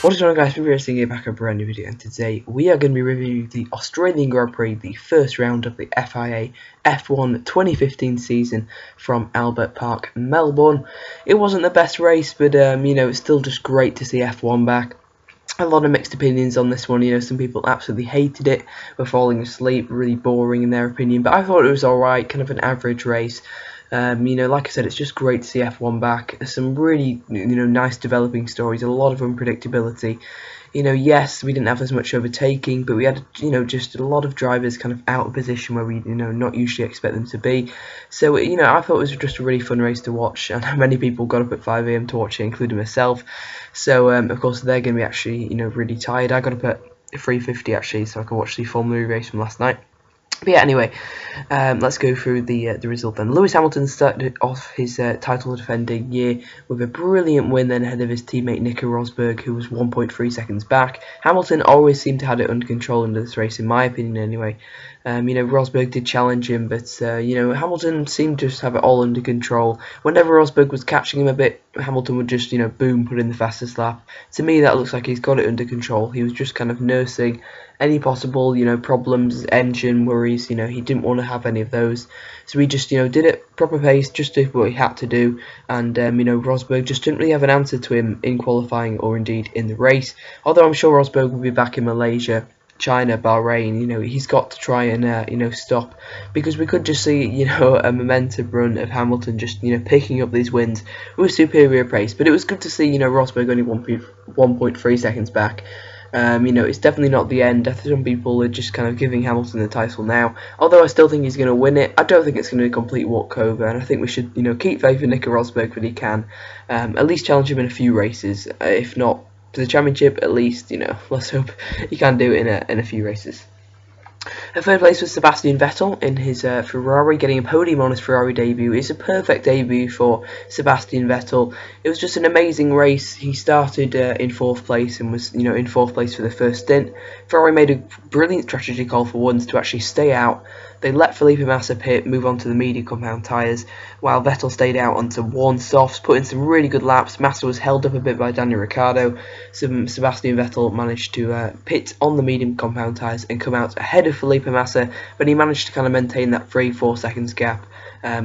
What is going on, guys? We're here back a brand new video, and today we are going to be reviewing the Australian Grand Prix, the first round of the FIA F1 2015 season from Albert Park, Melbourne. It wasn't the best race, but you know, it's still just great to see F1 back. A lot of mixed opinions on this one. You know, some people absolutely hated it, were falling asleep, really boring in their opinion, but I thought it was alright, kind of an average race. You know, like I said, it's just great to see F1 back. There's some really, nice developing stories, a lot of unpredictability. You know, yes, we didn't have as much overtaking, but we had, just a lot of drivers kind of out of position where we, not usually expect them to be. So, I thought it was just a really fun race to watch, and many people got up at 5 AM to watch it, including myself. So, of course, they're going to be actually, really tired. I got up at 3:50 actually, so I could watch the Formula E race from last night. But yeah, anyway, let's go through the result then. Lewis Hamilton started off his title defending year with a brilliant win then ahead of his teammate Nico Rosberg, who was 1.3 seconds back. Hamilton always seemed to have it under control in this race, in my opinion anyway. Rosberg did challenge him, but Hamilton seemed to just have it all under control. Whenever Rosberg was catching him a bit, Hamilton would just, boom, put in the fastest lap. To me, that looks like he's got it under control. He was just kind of nursing any possible, problems, engine worries. He didn't want to have any of those. So he just, did it proper pace, just did what he had to do. And, Rosberg just didn't really have an answer to him in qualifying or indeed in the race. Although I'm sure Rosberg will be back in Malaysia, China, Bahrain, he's got to try and, stop, because we could just see, a momentum run of Hamilton just, picking up these wins with superior pace. But it was good to see, Rosberg only 1.3 seconds back. It's definitely not the end. I think some people are just kind of giving Hamilton the title now, although I still think he's going to win it. I don't think it's going to be a complete walkover, and I think we should, keep faith in Nico Rosberg when he can, at least challenge him in a few races, if not for the championship, at least, let's hope he can do it in a few races. At third place was Sebastian Vettel in his Ferrari, getting a podium on his Ferrari debut. It's a perfect debut for Sebastian Vettel. It was just an amazing race. He started in fourth place and was, in fourth place for the first stint. Ferrari made a brilliant strategy call for once to actually stay out. They let Felipe Massa pit, move on to the medium compound tyres, while Vettel stayed out onto worn softs, put in some really good laps. Massa was held up a bit by Daniel Ricciardo. Sebastian Vettel managed to pit on the medium compound tyres and come out ahead of Felipe Massa, but he managed to kind of maintain that 3-4 seconds gap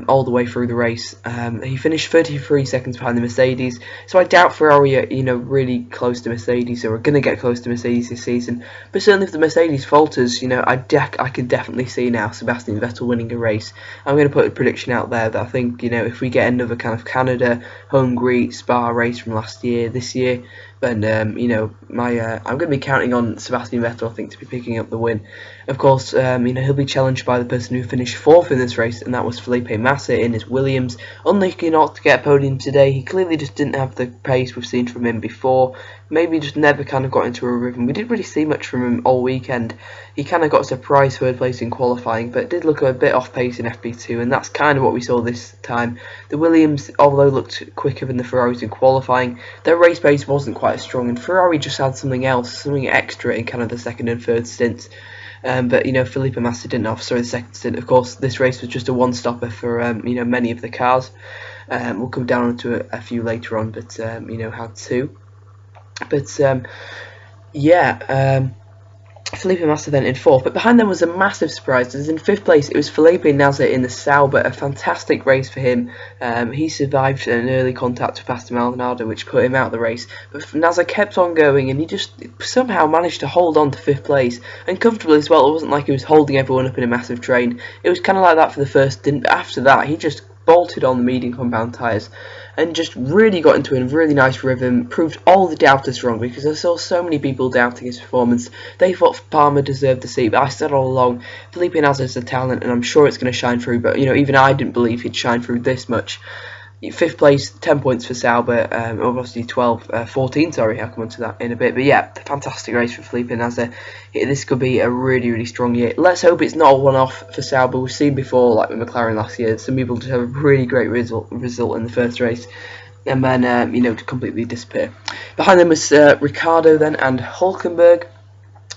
all the way through the race. He finished 33 seconds behind the Mercedes, so I doubt Ferrari are really close to Mercedes, or are going to get close to Mercedes this season. But certainly if the Mercedes falters, I can definitely see now Sebastian Vettel winning a race. I'm going to put a prediction out there that I think, if we get another kind of Canada, Hungary, Spa race from this year, then I'm going to be counting on Sebastian Vettel, I think, to be picking up the win. Of course, he'll be challenged by the person who finished fourth in this race, and that was Felipe Massa in his Williams. Unlucky not to get a podium today. He clearly just didn't have the pace we've seen from him before. Maybe just never kind of got into a rhythm. We didn't really see much from him all weekend. He kind of got a surprise third place in qualifying, but did look a bit off pace in FP2, and that's kind of what we saw this time. The Williams, although looked quicker than the Ferraris in qualifying, their race pace wasn't quite as strong, and Ferrari just had something else, something extra in kind of the second and third stints. But Felipe Massa didn't have, the second stint. Of course, this race was just a one-stopper for many of the cars. We'll come down to a few later on, but had two. But Felipe Massa then in fourth, but behind them was a massive surprise. As in fifth place, it was Felipe Nasr in the Sauber, a fantastic race for him. He survived an early contact with Pastor Maldonado, which put him out of the race. But Nasr kept on going, and he just somehow managed to hold on to fifth place, and comfortably as well. It wasn't like he was holding everyone up in a massive train. It was kind of like that for the first stint, but after that, he just bolted on the medium compound tyres and just really got into a really nice rhythm, proved all the doubters wrong, because I saw so many people doubting his performance. They thought Palmer deserved the seat, but I said all along, Felipe Nasr is a talent, and I'm sure it's going to shine through, but even I didn't believe he'd shine through this much. Fifth place, 10 points for Sauber, obviously 14, sorry, I'll come on to that in a bit. But yeah, fantastic race for Felipe Nasr. This could be a really, really strong year. Let's hope it's not a one-off for Sauber. We've seen before, like with McLaren last year, some people just have a really great result in the first race, and then, to completely disappear. Behind them was Ricciardo then, and Hülkenberg.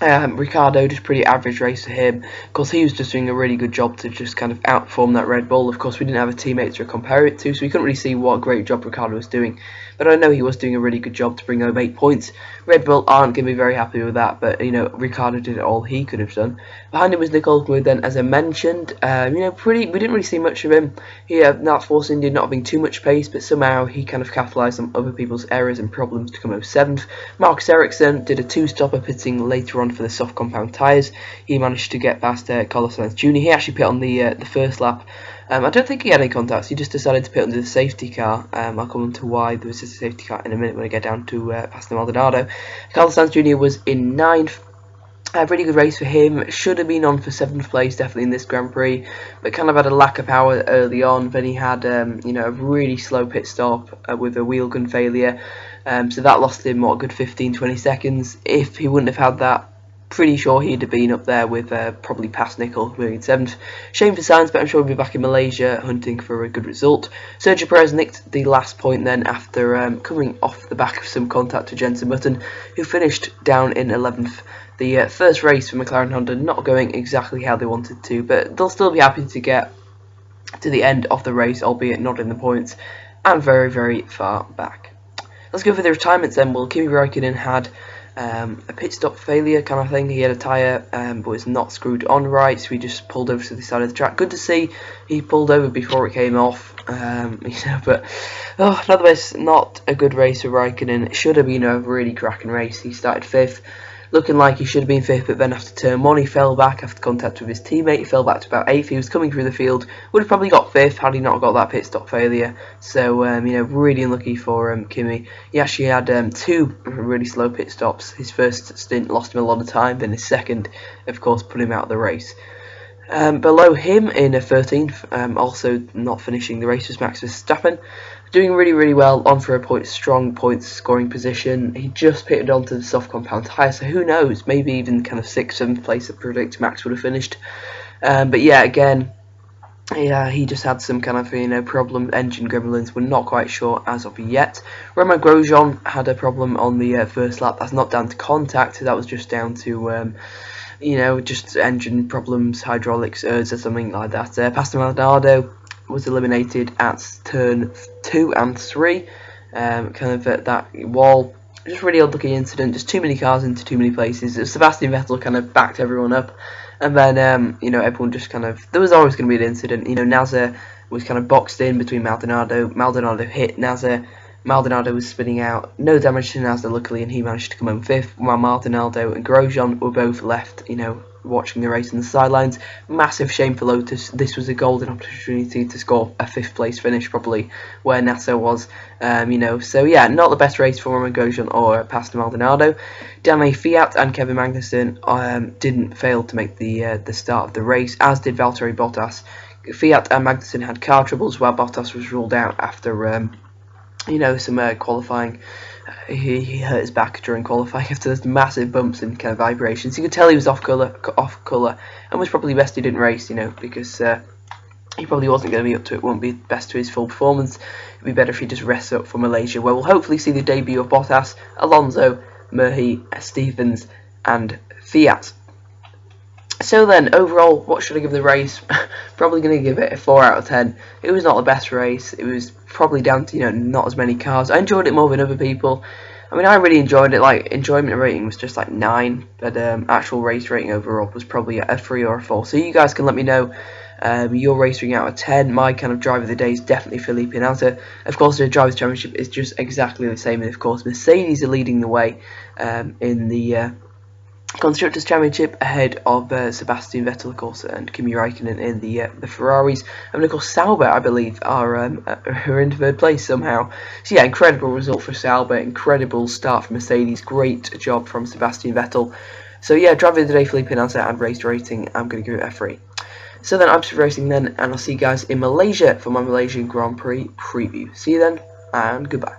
Ricciardo, just pretty average race for him. Of course, he was just doing a really good job to just kind of outperform that Red Bull. Of course, we didn't have a teammate to compare it to, so we couldn't really see what a great job Ricciardo was doing. But I know he was doing a really good job to bring home 8 points. Red Bull aren't going to be very happy with that, but, you know, Ricciardo did all he could have done. Behind him was Nick Hulkenberg then, as I mentioned. You know, we didn't really see much of him. He that Force India not having too much pace, but somehow he kind of capitalised on other people's errors and problems to come home 7th. Marcus Ericsson did a 2-stopper, pitting later on for the soft compound tyres. He managed to get past Carlos Sainz Jr. He actually pit on the first lap. I don't think he had any contacts. He just decided to pit under the safety car. I'll come on to why there was a safety car in a minute when I get down to Pastor Maldonado. Carlos Sainz Jr. was in 9th. A really good race for him. Should have been on for 7th place, definitely in this Grand Prix, but kind of had a lack of power early on. Then he had, you know, a really slow pit stop with a wheel gun failure. So that lost him what, a good 15-20 seconds. If he wouldn't have had that, pretty sure he'd have been up there with probably past Nick Hulkenberg in 7th. Shame for Sainz, but I'm sure he'll be back in Malaysia hunting for a good result. Sergio Perez nicked the last point then after coming off the back of some contact to Jenson Button, who finished down in 11th. The first race for McLaren Honda not going exactly how they wanted to, but they'll still be happy to get to the end of the race, albeit not in the points, and very, very far back. Let's go for the retirements then. Well, Kimi Räikkönen had a pit stop failure kind of thing. He had a tyre but was not screwed on right, so he just pulled over to the side of the track. Good to see he pulled over before it came off. You know, but nonetheless, not a good race for Räikkönen. It should have been a really cracking race. He started 5th, looking like he should have been 5th, but then after turn 1 he fell back after contact with his teammate. He fell back to about 8th. He was coming through the field, would have probably got 5th had he not got that pit stop failure. So you know, really unlucky for Kimi. He actually had 2 really slow pit stops. His first stint lost him a lot of time, then his second, of course, put him out of the race. Below him in 13th, also not finishing the race, was Max Verstappen. Doing really, really well, on for a strong points scoring position. He just pitted onto the soft compound tyre, so who knows, maybe even kind of 6th, 7th place I predict Max would have finished. But yeah, again, he just had some kind of, you know, problem. Engine gremlins, we're not quite sure as of yet. Romain Grosjean had a problem on the first lap. That's not down to contact, that was just down to you know, just engine problems, hydraulics, or something like that. Pastor Maldonado was eliminated at turn 2 and 3, kind of at that wall. Just really unlucky incident, just too many cars into too many places. Sebastian Vettel kind of backed everyone up, and then you know, everyone just kind of, there was always going to be an incident. You know, Nasr was kind of boxed in between Maldonado. Maldonado hit Nasr. Maldonado was spinning out, no damage to Nasr luckily, and he managed to come home 5th, while Maldonado and Grosjean were both left, you know, watching the race on the sidelines. Massive shame for Lotus. This was a golden opportunity to score a 5th place finish, probably where Nasr was, you know. So yeah, not the best race for Romain Grosjean or Pastor Maldonado. Danny Fiat and Kevin Magnussen didn't fail to make the start of the race, as did Valtteri Bottas. Fiat and Magnussen had car troubles, while Bottas was ruled out after you know, some qualifying. He hurt his back during qualifying after those massive bumps and kind of vibrations. You could tell he was off colour, and was probably best he didn't race, you know, because he probably wasn't going to be up to it. Won't be best to his full performance. It'd be better if he just rests up for Malaysia, where we'll hopefully see the debut of Bottas, Alonso, Murray, Stevens, and Fiat. So then, overall, what should I give the race? Probably going to give it a 4 out of 10. It was not the best race. It was probably down to, you know, not as many cars. I enjoyed it more than other people. I mean, I really enjoyed it. Like, enjoyment rating was just like 9, but actual race rating overall was probably a 3 or a 4. So you guys can let me know your race rating out of 10. My kind of driver of the day is definitely Felipe Nasr. Of course, the Drivers' Championship is just exactly the same, and of course, Mercedes are leading the way in the Constructors' Championship, ahead of Sebastian Vettel, of course, and Kimi Räikkönen in the Ferraris, and of course Sauber, I believe, are in 3rd place somehow. So yeah, incredible result for Sauber, incredible start for Mercedes, great job from Sebastian Vettel. So yeah, driver of the day Felipe Nasr, and race rating, I'm going to give it a 3. So then I'm Sutil Racing then, and I'll see you guys in Malaysia for my Malaysian Grand Prix preview. See you then, and goodbye.